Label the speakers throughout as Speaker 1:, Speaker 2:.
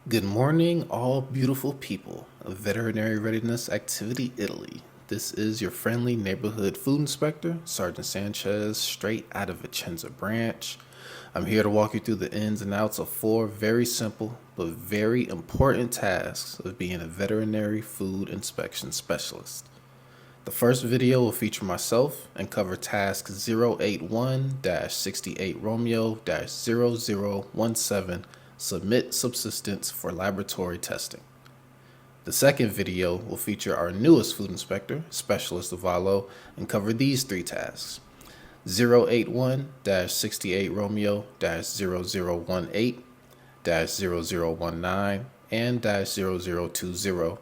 Speaker 1: Good morning, all beautiful people of Veterinary Readiness Activity Italy. This is your friendly neighborhood food inspector, Sergeant Sanchez, straight out of Vicenza branch. I'm here to walk you through the ins and outs of 4 very simple but very important tasks of being a veterinary food inspection specialist. The first video will feature myself and cover task 081-68 Romeo-0017, submit subsistence for laboratory testing. The second video will feature our newest food inspector, Specialist Avalo, and cover these 3 tasks. 081-68 Romeo-0018-0019 and -0020.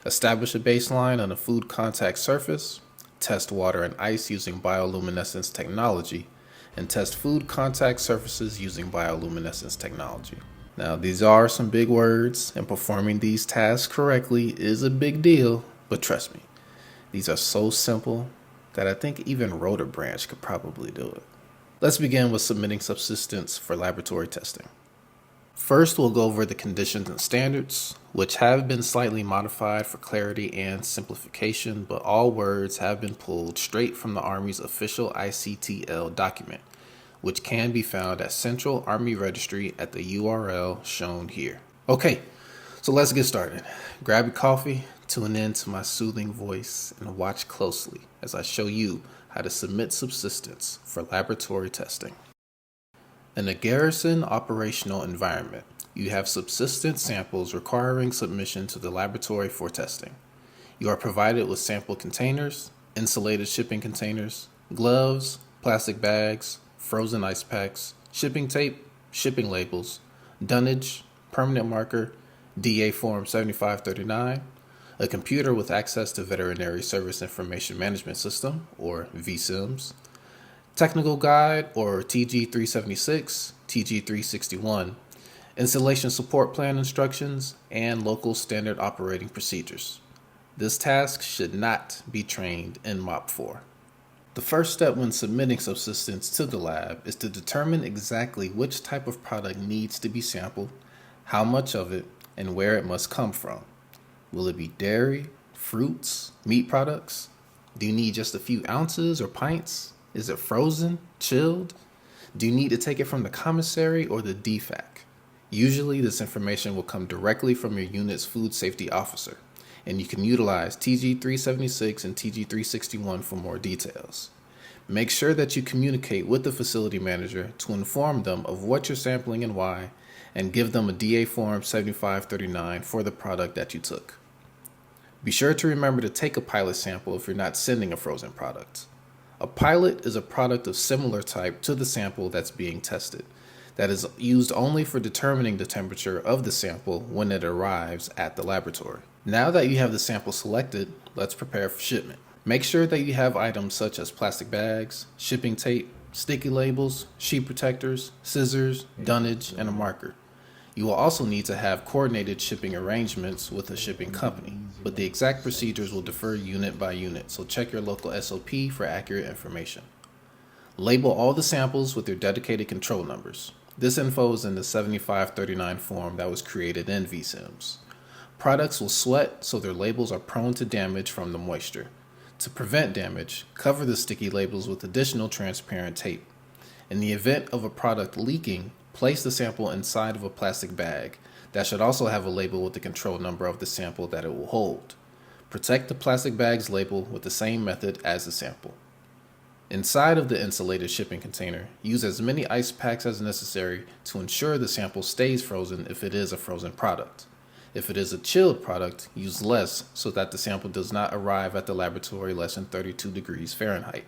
Speaker 1: Establish a baseline on a food contact surface, test water and ice using bioluminescence technology, and test food contact surfaces using bioluminescence technology. Now, these are some big words, and performing these tasks correctly is a big deal, but trust me, these are so simple that I think even Rotor Branch could probably do it. Let's begin with submitting subsistence for laboratory testing. First, we'll go over the conditions and standards, which have been slightly modified for clarity and simplification, but all words have been pulled straight from the Army's official ICTL document, which can be found at Central Army Registry at the URL shown here. Okay, so let's get started. Grab your coffee, tune in to my soothing voice, and watch closely as I show you how to submit subsistence for laboratory testing. In a garrison operational environment, you have subsistence samples requiring submission to the laboratory for testing. You are provided with sample containers, insulated shipping containers, gloves, plastic bags, frozen ice packs, shipping tape, shipping labels, dunnage, permanent marker, DA Form 7539, a computer with access to Veterinary Service Information Management System, or VSIMS, technical guide, or TG376, TG361, installation support plan instructions, and local standard operating procedures. This task should not be trained in MOP 4. The first step when submitting subsistence to the lab is to determine exactly which type of product needs to be sampled, how much of it, and where it must come from. Will it be dairy, fruits, meat products? Do you need just a few ounces or pints? Is it frozen, chilled? Do you need to take it from the commissary or the DFAC? Usually this information will come directly from your unit's food safety officer, and you can utilize TG376 and TG361 for more details. Make sure that you communicate with the facility manager to inform them of what you're sampling and why, and give them a DA Form 7539 for the product that you took. Be sure to remember to take a pilot sample if you're not sending a frozen product. A pilot is a product of similar type to the sample that's being tested, that is used only for determining the temperature of the sample when it arrives at the laboratory. Now that you have the sample selected, let's prepare for shipment. Make sure that you have items such as plastic bags, shipping tape, sticky labels, sheet protectors, scissors, dunnage, and a marker. You will also need to have coordinated shipping arrangements with a shipping company, but the exact procedures will differ unit by unit, so check your local SOP for accurate information. Label all the samples with their dedicated control numbers. This info is in the 7539 form that was created in VSIMS. Products will sweat, so their labels are prone to damage from the moisture. To prevent damage, cover the sticky labels with additional transparent tape. In the event of a product leaking, place the sample inside of a plastic bag that should also have a label with the control number of the sample that it will hold. Protect the plastic bag's label with the same method as the sample. Inside of the insulated shipping container, use as many ice packs as necessary to ensure the sample stays frozen if it is a frozen product. If it is a chilled product, use less so that the sample does not arrive at the laboratory less than 32 degrees Fahrenheit.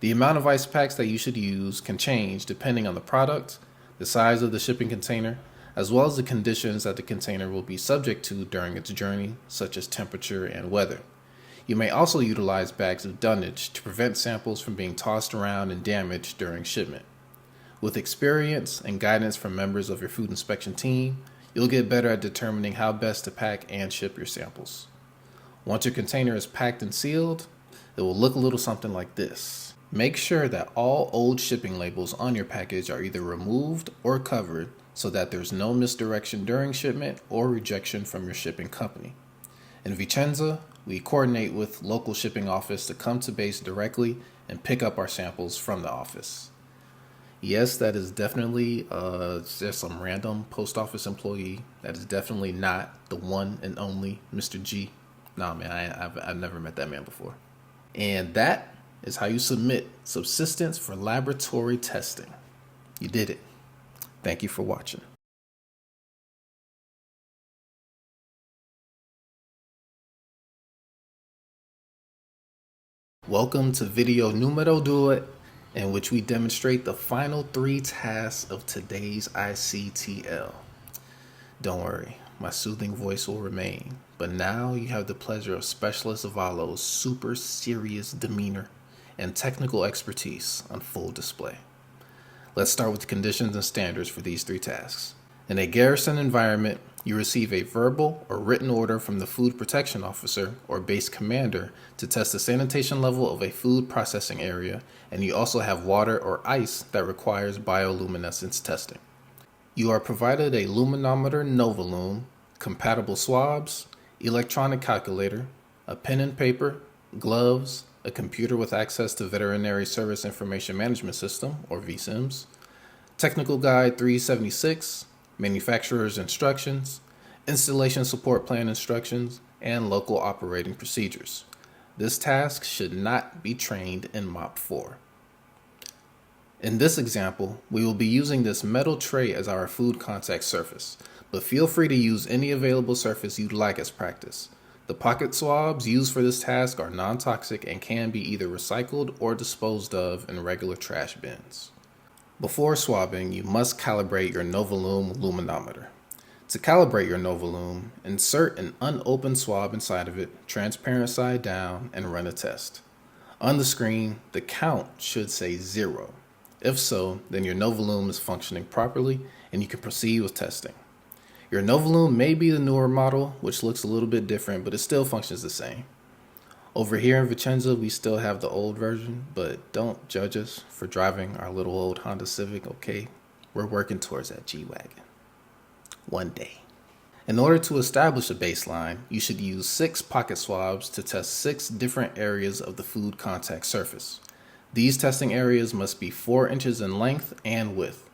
Speaker 1: The amount of ice packs that you should use can change depending on the product, the size of the shipping container, as well as the conditions that the container will be subject to during its journey, such as temperature and weather. You may also utilize bags of dunnage to prevent samples from being tossed around and damaged during shipment. With experience and guidance from members of your food inspection team, you'll get better at determining how best to pack and ship your samples. Once your container is packed and sealed, it will look a little something like this. Make sure that all old shipping labels on your package are either removed or covered so that there's no misdirection during shipment or rejection from your shipping company. In Vicenza, we coordinate with local shipping office to come to base directly and pick up our samples from the office. Yes, that is definitely just some random post office employee. That is definitely not the one and only Mr. G. Nah, man, I've never met that man before. And that is how you submit subsistence for laboratory testing. You did it. Thank you for watching. Welcome to video numero 2, in which we demonstrate the final 3 tasks of today's ICTL. Don't worry, my soothing voice will remain, but now you have the pleasure of Specialist Avalo's super serious demeanor and technical expertise on full display. Let's start with the conditions and standards for these 3 tasks. In a garrison environment, you receive a verbal or written order from the food protection officer or base commander to test the sanitation level of a food processing area, and you also have water or ice that requires bioluminescence testing. You are provided a luminometer Novalume, compatible swabs, electronic calculator, a pen and paper, gloves, a computer with access to Veterinary Service Information Management System, or VSIMS, Technical Guide 376, manufacturer's instructions, installation support plan instructions, and local operating procedures. This task should not be trained in MOP 4. In this example, we will be using this metal tray as our food contact surface, but feel free to use any available surface you'd like as practice. The pocket swabs used for this task are non-toxic and can be either recycled or disposed of in regular trash bins. Before swabbing, you must calibrate your Novalume luminometer. To calibrate your Novalume, insert an unopened swab inside of it, transparent side down, and run a test. On the screen, the count should say 0. If so, then your Novalume is functioning properly and you can proceed with testing. Your Novalume may be the newer model, which looks a little bit different, but it still functions the same. Over here in Vicenza, we still have the old version, but don't judge us for driving our little old Honda Civic, okay? We're working towards that G-Wagon. One day. In order to establish a baseline, you should use 6 pocket swabs to test 6 different areas of the food contact surface. These testing areas must be 4 inches in length and width.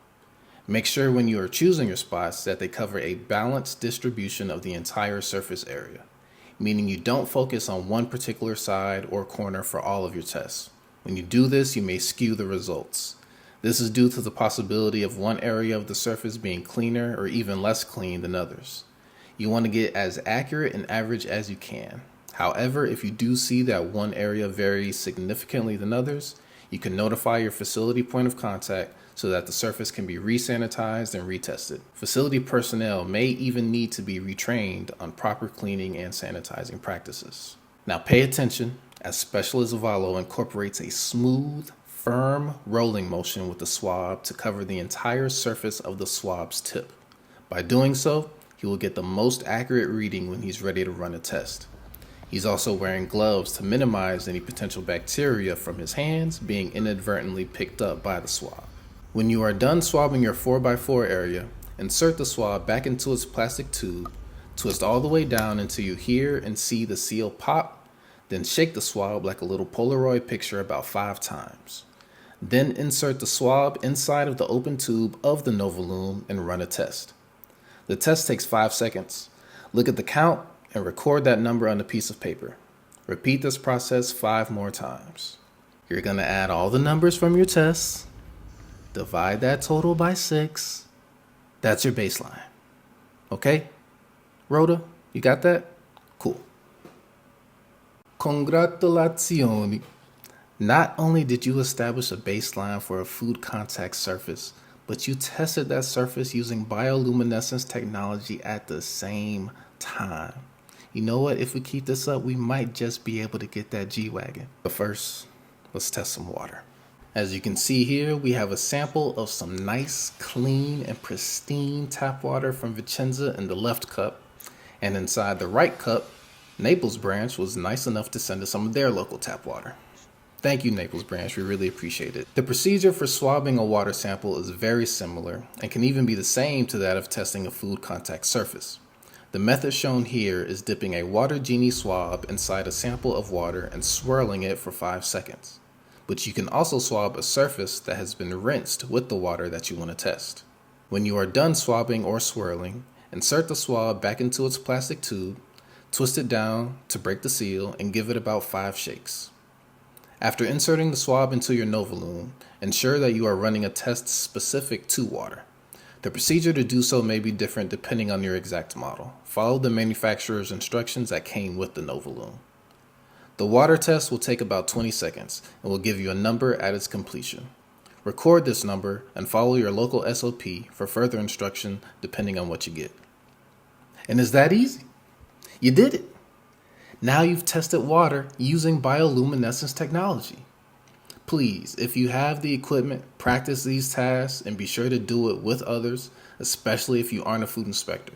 Speaker 1: Make sure when you are choosing your spots that they cover a balanced distribution of the entire surface area, meaning you don't focus on one particular side or corner for all of your tests. When you do this, you may skew the results. This is due to the possibility of one area of the surface being cleaner or even less clean than others. You want to get as accurate and average as you can. However, if you do see that one area varies significantly than others, you can notify your facility point of contact so that the surface can be resanitized and retested. Facility personnel may even need to be retrained on proper cleaning and sanitizing practices. Now pay attention, as Specialist Avalo incorporates a smooth, firm rolling motion with the swab to cover the entire surface of the swab's tip. By doing so, he will get the most accurate reading when he's ready to run a test. He's also wearing gloves to minimize any potential bacteria from his hands being inadvertently picked up by the swab. When you are done swabbing your 4x4 area, insert the swab back into its plastic tube, twist all the way down until you hear and see the seal pop, then shake the swab like a little Polaroid picture about 5 times. Then insert the swab inside of the open tube of the Novalume and run a test. The test takes 5 seconds. Look at the count and record that number on a piece of paper. Repeat this process 5 more times. You're going to add all the numbers from your tests, divide that total by 6. That's your baseline. Okay? Rhoda, you got that? Cool. Congratulazioni. Not only did you establish a baseline for a food contact surface, but you tested that surface using bioluminescence technology at the same time. You know what? If we keep this up, we might just be able to get that G-Wagon. But first, let's test some water. As you can see here, we have a sample of some nice, clean, and pristine tap water from Vicenza in the left cup. And inside the right cup, Naples branch was nice enough to send us some of their local tap water. Thank you, Naples Branch. We really appreciate it. The procedure for swabbing a water sample is very similar and can even be the same to that of testing a food contact surface. The method shown here is dipping a water genie swab inside a sample of water and swirling it for 5 seconds. But you can also swab a surface that has been rinsed with the water that you want to test. When you are done swabbing or swirling, insert the swab back into its plastic tube, twist it down to break the seal, and give it about 5 shakes. After inserting the swab into your Novalume, ensure that you are running a test specific to water. The procedure to do so may be different depending on your exact model. Follow the manufacturer's instructions that came with the Novalume. The water test will take about 20 seconds and will give you a number at its completion. Record this number and follow your local SOP for further instruction depending on what you get. And it's that easy. You did it. Now you've tested water using bioluminescence technology. Please, if you have the equipment, practice these tasks and be sure to do it with others, especially if you aren't a food inspector.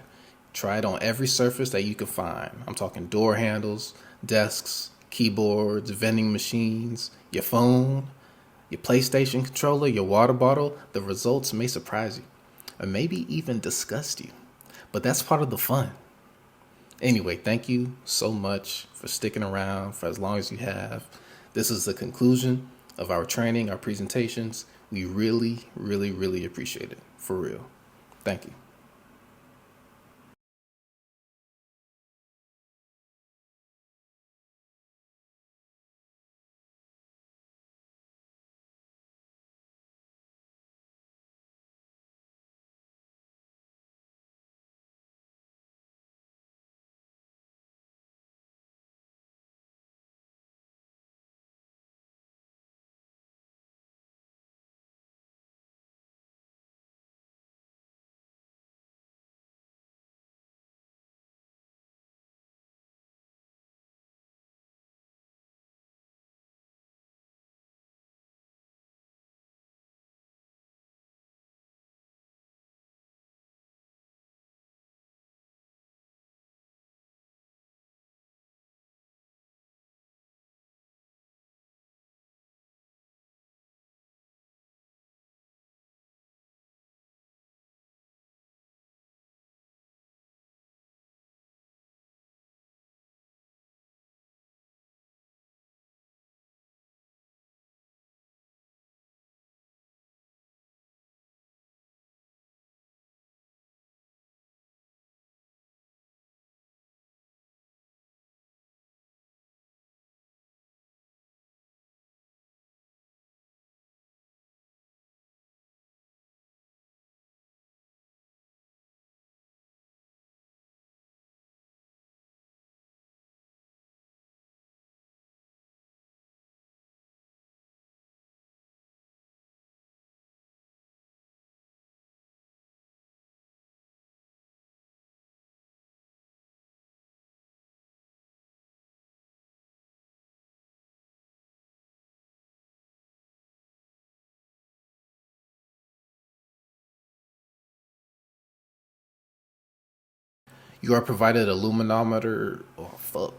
Speaker 1: Try it on every surface that you can find. I'm talking door handles, desks, keyboards, vending machines, your phone, your PlayStation controller, your water bottle. The results may surprise you, or maybe even disgust you. But that's part of the fun. Anyway, thank you so much for sticking around for as long as you have. This is the conclusion of our training, our presentations. We really, really, really appreciate it. For real. Thank you. You are provided a luminometer. Oh, fuck.